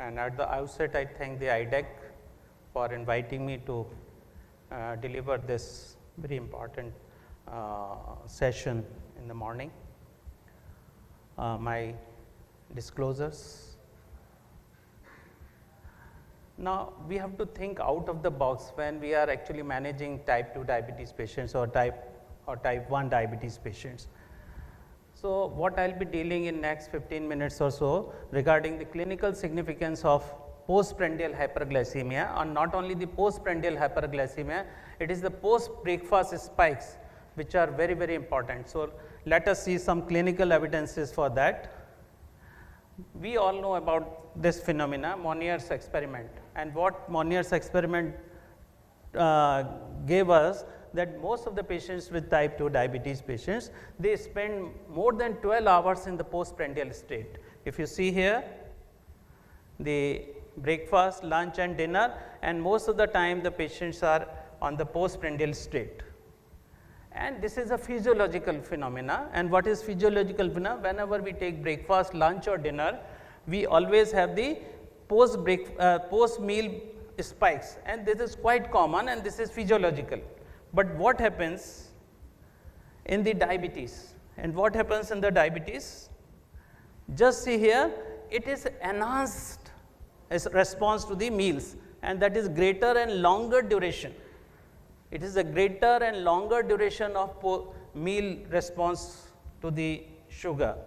And at the outset, I thank the IDEC for inviting me to deliver this very important session in the morning. My disclosures. Now, we have to think out of the box when we are actually managing type 2 diabetes patients or type 1 diabetes patients. So, what I will be dealing in next 15 minutes or so regarding the clinical significance of postprandial hyperglycemia, and not only the postprandial hyperglycemia, it is the post breakfast spikes which are very, very important. So, let us see some clinical evidences for that. We all know about this phenomena, Monier's experiment, and what Monier's experiment gave us, that most of the patients with type 2 diabetes patients, they spend more than 12 hours in the postprandial state. If you see here, the breakfast, lunch and dinner, and most of the time the patients are on the postprandial state. And this is a physiological phenomena. And what is physiological phenomena? Whenever we take breakfast, lunch or dinner, we always have the post meal spikes, and this is quite common and this is physiological. But what happens in the diabetes? And what happens in the diabetes? Just see here, it is enhanced as response to the meals, and that is greater and longer duration. It is a greater and longer duration of meal response to the sugar.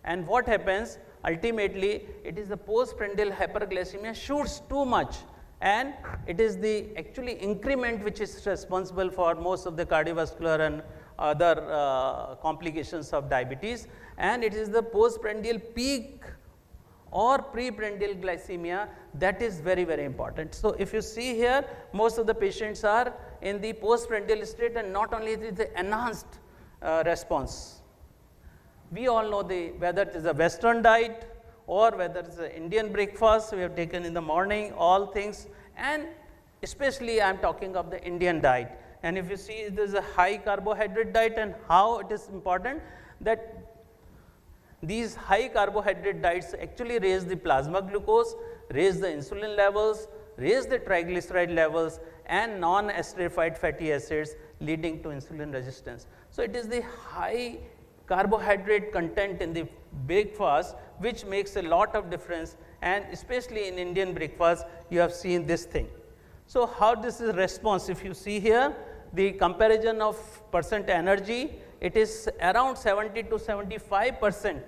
And what happens? Ultimately, it is the postprandial hyperglycemia shoots too much, and it is the actually increment which is responsible for most of the cardiovascular and other complications of diabetes, and it is the postprandial peak or preprandial glycemia that is very, very important. So, if you see here, most of the patients are in the postprandial state, and not only it is the enhanced response. We all know whether it is a Western diet or whether it is an Indian breakfast we have taken in the morning, all things, and especially I am talking of the Indian diet. And if you see, there is a high carbohydrate diet, and how it is important that these high carbohydrate diets actually raise the plasma glucose, raise the insulin levels, raise the triglyceride levels and non-esterified fatty acids, leading to insulin resistance. So, it is the high carbohydrate content in the breakfast which makes a lot of difference, and especially in Indian breakfast you have seen this thing. So, how this is response? If you see here, the comparison of percent energy, it is around 70 to 75%,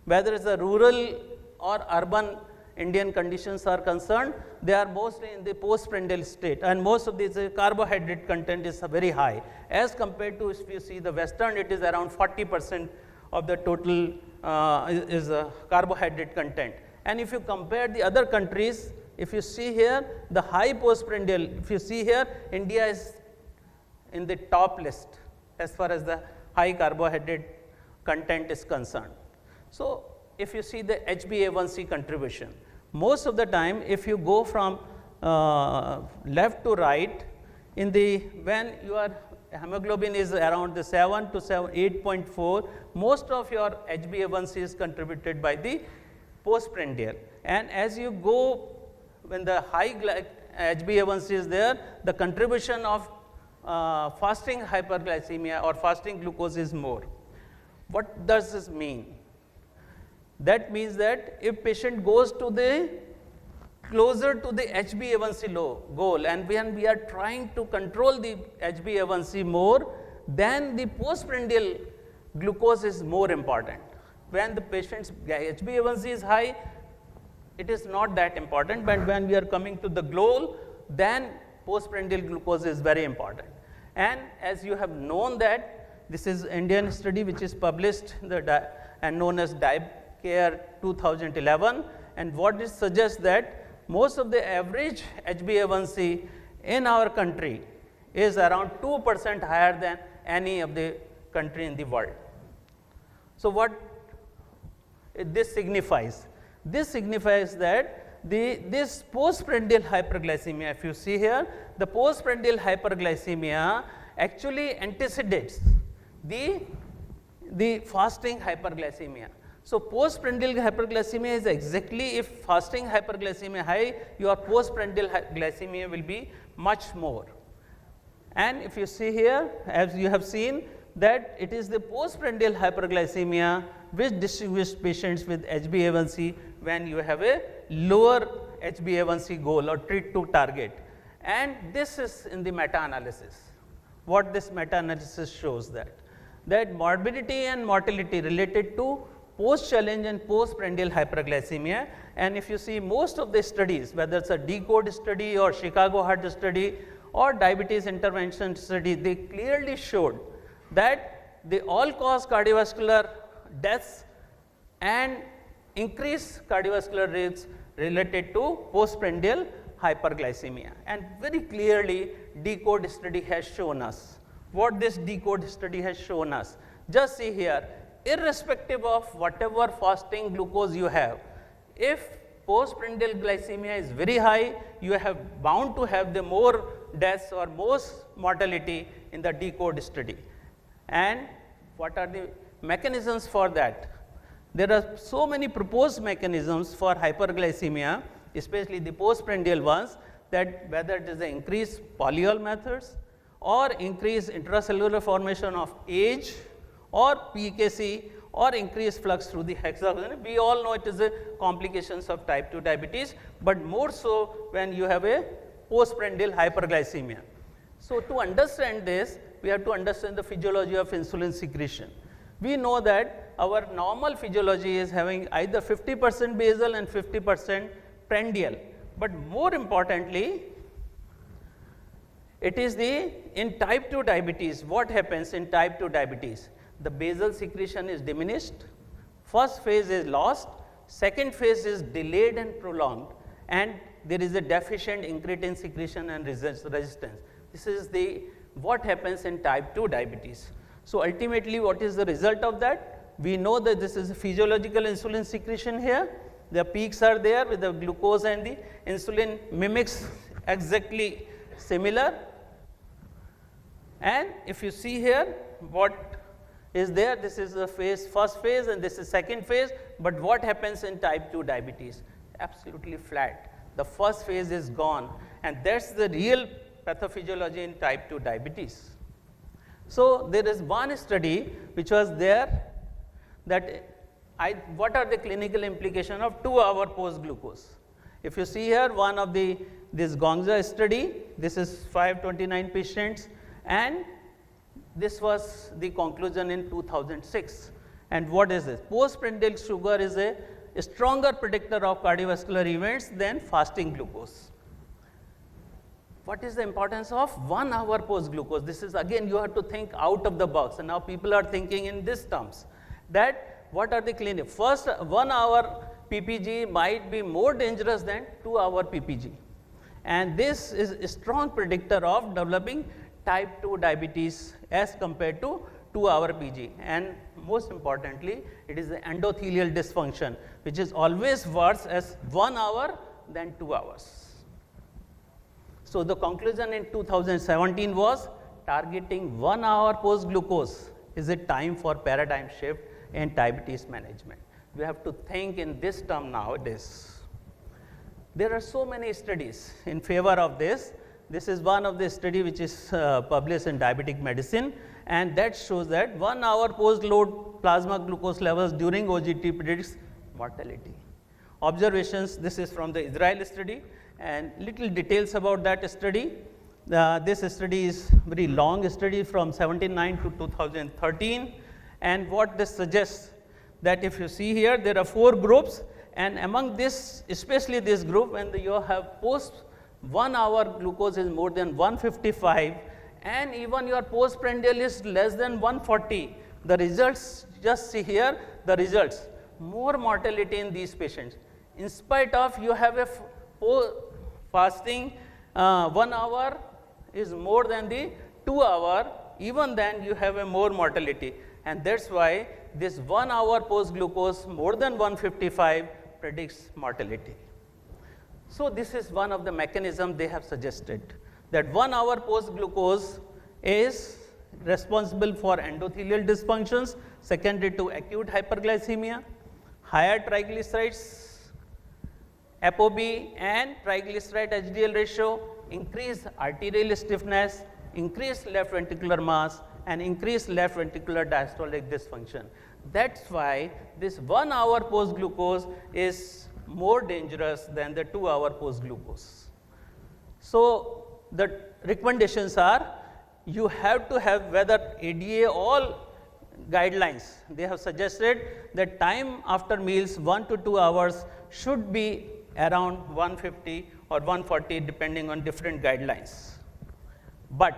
whether it's a rural or urban Indian conditions are concerned, they are mostly in the postprandial state, and most of this carbohydrate content is very high as compared to, if you see the Western, it is around 40% of the total is carbohydrate content. And if you compare the other countries, if you see here the high postprandial, if you see here, India is in the top list as far as the high carbohydrate content is concerned. So, if you see the HbA1c contribution, most of the time if you go from left to right, in the when your hemoglobin is around the 7 to 8.4, most of your HbA1c is contributed by the postprandial, and as you go, when the high HbA1c is there, the contribution of fasting hyperglycemia or fasting glucose is more. What does this mean? That means that if patient goes to the closer to the HbA1c goal, and when we are trying to control the HbA1c more, then the postprandial glucose is more important. When the patient's HbA1c is high, it is not that important, but when we are coming to the goal, then postprandial glucose is very important. And as you have known that this is Indian study which is published and known as Care 2011, and what it suggests that most of the average HbA1c in our country is around 2% higher than any of the country in the world. So, what this signifies? This signifies that this postprandial hyperglycemia, if you see here, the postprandial hyperglycemia actually antecedates the fasting hyperglycemia. So, postprandial hyperglycemia is exactly if fasting hyperglycemia high, your postprandial glycemia will be much more. And if you see here, as you have seen, that it is the postprandial hyperglycemia which distinguishes patients with HbA1c when you have a lower HbA1c goal or treat to target. And this is in the meta-analysis. What this meta-analysis shows that morbidity and mortality related to post-challenge and post-prandial hyperglycemia. And if you see most of the studies, whether it's a DCODE study or Chicago Heart study or diabetes intervention study, they clearly showed that they all cause cardiovascular deaths and increase cardiovascular rates related to postprandial hyperglycemia. And very clearly DCODE study has shown us. What this DCODE study has shown us, just see here, irrespective of whatever fasting glucose you have, if postprandial glycemia is very high, you have bound to have the more deaths or most mortality in the DCODE study. And what are the mechanisms for that? There are so many proposed mechanisms for hyperglycemia, especially the postprandial ones, that whether it is the increased polyol methods or increased intracellular formation of age or PKC or increased flux through the hexagon. We all know it is a complications of type 2 diabetes, but more so when you have a postprandial hyperglycemia. So, to understand this, we have to understand the physiology of insulin secretion. We know that our normal physiology is having either 50% basal and 50% prandial, but more importantly, it is in type 2 diabetes, what happens in type 2 diabetes? The basal secretion is diminished, first phase is lost, second phase is delayed and prolonged, and there is a deficient incretin secretion and resistance. This is what happens in type 2 diabetes. So, ultimately what is the result of that? We know that this is a physiological insulin secretion here, the peaks are there with the glucose and the insulin mimics exactly similar. And if you see here what is there, this is the first phase and this is second phase, but what happens in type 2 diabetes? Absolutely flat. The first phase is gone, and that's the real pathophysiology in type 2 diabetes. So, there is one study which was there that what are the clinical implications of 2-hour post glucose. If you see here one of this Gongza study, this is 529 patients, and this was the conclusion in 2006. And what is this? Postprandial sugar is a stronger predictor of cardiovascular events than fasting glucose. What is the importance of 1 hour post glucose? This is again you have to think out of the box, and now people are thinking in these terms that what are the clinic? First 1 hour PPG might be more dangerous than 2-hour PPG, and this is a strong predictor of developing type 2 diabetes as compared to 2-hour PG. And most importantly, it is the endothelial dysfunction, which is always worse as 1 hour than 2 hours. So, the conclusion in 2017 was targeting 1 hour post glucose is a time for paradigm shift in diabetes management. We have to think in this term nowadays. There are so many studies in favor of this. This is one of the study which is published in Diabetic Medicine, and that shows that 1 hour post load plasma glucose levels during OGT predicts mortality. Observations, this is from the Israel study, and little details about that study. This study is very long study from 79 to 2013, and what this suggests that if you see here there are 4 groups, and among this, especially this group, when you have post 1 hour glucose is more than 155 and even your postprandial is less than 140, the results, just see here the results, more mortality in these patients. In spite of you have a fasting 1 hour is more than the 2 hour, even then you have a more mortality, and that's why this 1 hour post glucose more than 155 predicts mortality. So, this is one of the mechanisms they have suggested, that 1 hour post glucose is responsible for endothelial dysfunctions secondary to acute hyperglycemia, higher triglycerides, ApoB and triglyceride HDL ratio, increased arterial stiffness, increased left ventricular mass and increased left ventricular diastolic dysfunction. That's why this 1 hour post glucose is more dangerous than the 2 hour post glucose. So, the recommendations are, you have to have, whether ADA, all guidelines, they have suggested that time after meals 1 to 2 hours should be around 150 or 140 depending on different guidelines. But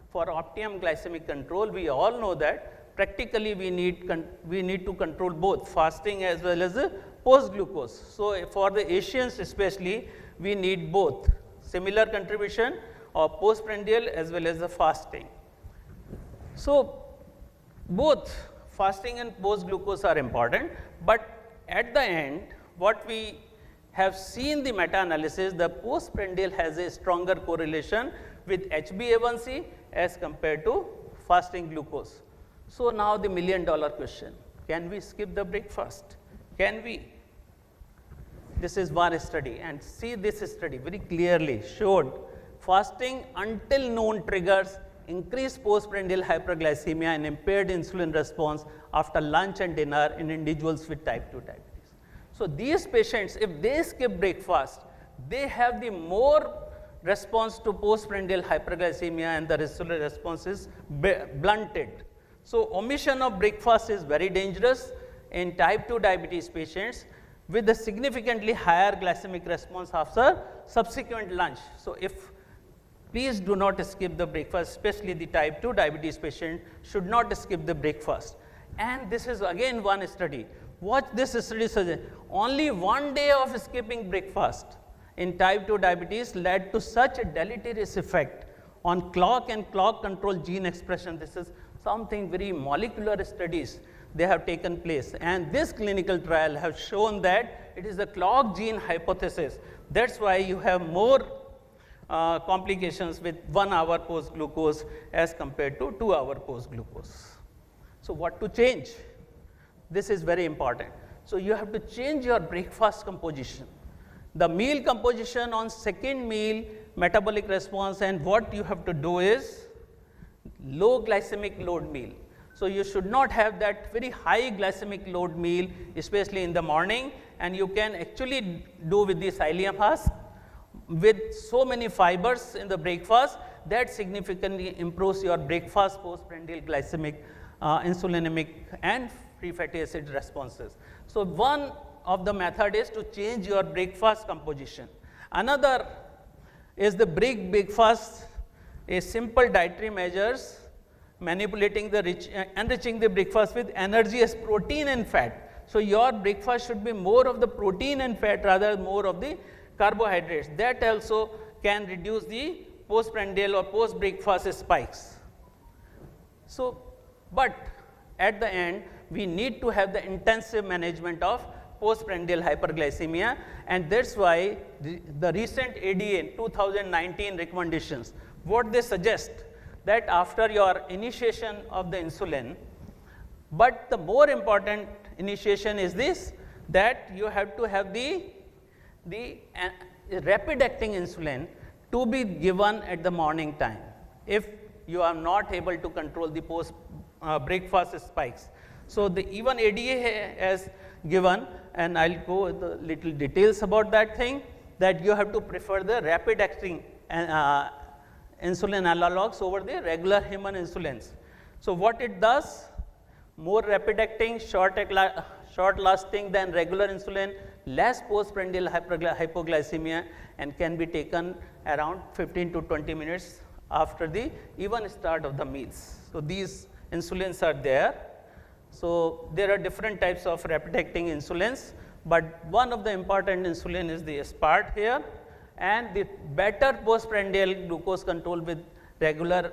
for optimum glycemic control, we all know that practically we need to control both fasting as well as post glucose. So, for the Asians especially, we need both similar contribution of postprandial as well as the fasting. So, both fasting and post glucose are important, but at the end what we have seen the meta analysis, the postprandial has a stronger correlation with HbA1c as compared to fasting glucose. So, now the $1 million question, can we skip the breakfast? Can we? This is one study, and see, this study very clearly showed fasting until noon triggers increased postprandial hyperglycemia and impaired insulin response after lunch and dinner in individuals with type 2 diabetes. So, these patients, if they skip breakfast, they have the more response to postprandial hyperglycemia and the insulin response is blunted. So, omission of breakfast is very dangerous in type 2 diabetes patients with a significantly higher glycemic response after subsequent lunch. So, please do not skip the breakfast, especially the type 2 diabetes patient should not skip the breakfast. And this is again one study. What this study suggests, only 1 day of skipping breakfast in type 2 diabetes led to such a deleterious effect on clock and clock control gene expression. This is something very molecular studies they have taken place, and this clinical trial have shown that it is the clock gene hypothesis. That's why you have more complications with 1 hour post glucose as compared to 2 hour post glucose. So, what to change? This is very important. So, you have to change your breakfast composition. The meal composition on second meal, metabolic response, and what you have to do is low glycemic load meal. So, you should not have that very high glycemic load meal, especially in the morning, and you can actually do with the psyllium husk with so many fibers in the breakfast that significantly improves your breakfast postprandial glycemic, insulinemic and free fatty acid responses. So, one of the method is to change your breakfast composition. Another is the breakfast, a simple dietary measures manipulating the enriching the breakfast with energy as protein and fat. So, your breakfast should be more of the protein and fat rather than more of the carbohydrates. That also can reduce the postprandial or post breakfast spikes. So, but at the end we need to have the intensive management of postprandial hyperglycemia, and that is why the recent ADA 2019 recommendations, what they suggest that after your initiation of the insulin, but the more important initiation is this, that you have to have the rapid acting insulin to be given at the morning time if you are not able to control the post breakfast spikes. So, the even ADA has given, and I will go with the little details about that thing, that you have to prefer the rapid acting insulin analogs over the regular human insulins. So, what it does, more rapid acting, short lasting than regular insulin, less postprandial hypoglycemia, and can be taken around 15 to 20 minutes after the even start of the meals. So, these insulins are there. So, there are different types of rapid acting insulins, but one of the important insulin is the SPART here, and the better postprandial glucose control with regular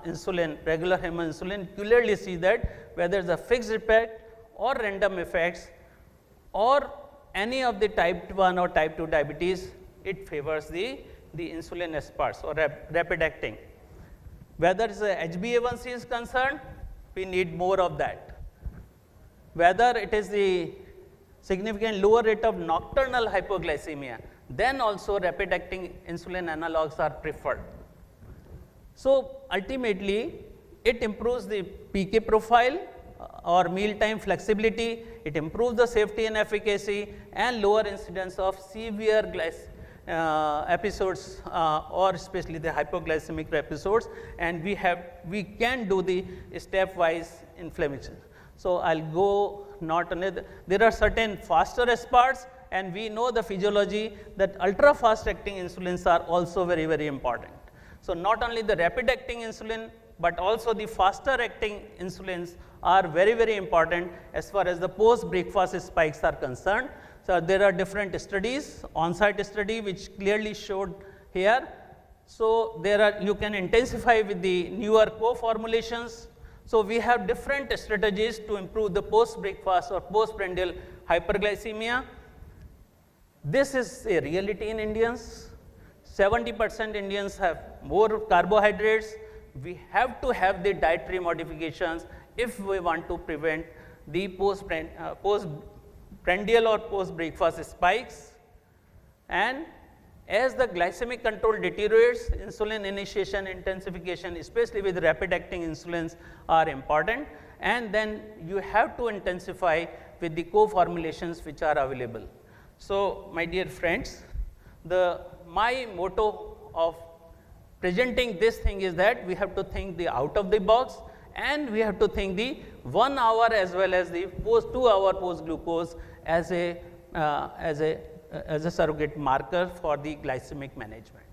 insulin, regular human insulin, clearly see that whether the fixed effect or random effects or any of the type 1 or type 2 diabetes, it favors the insulin SPARTs or rapid acting. Whether HbA1c is concerned, we need more of that. Whether it is the significant lower rate of nocturnal hypoglycemia, then also rapid acting insulin analogs are preferred. So, ultimately it improves the PK profile or mealtime flexibility, it improves the safety and efficacy and lower incidence of severe episodes or especially the hypoglycemic episodes, and we can do the stepwise inflammation. So, I will go not only there are certain faster SPARs, and we know the physiology that ultra fast acting insulins are also very, very important. So, not only the rapid acting insulin, but also the faster acting insulins are very, very important as far as the post breakfast spikes are concerned. So, there are different studies, on-site study which clearly showed here. So, there are you can intensify with the newer co-formulations. So, we have different strategies to improve the post breakfast or postprandial hyperglycemia. This is a reality in Indians. 70% Indians have more carbohydrates. We have to have the dietary modifications if we want to prevent the postprandial or post breakfast spikes. And as the glycemic control deteriorates, insulin initiation, intensification, especially with rapid acting insulins are important, and then you have to intensify with the co-formulations which are available. So, my dear friends, my motto of presenting this thing is that we have to think the out of the box, and we have to think the 1 hour as well as the 2 hour post glucose as a surrogate marker for the glycemic management.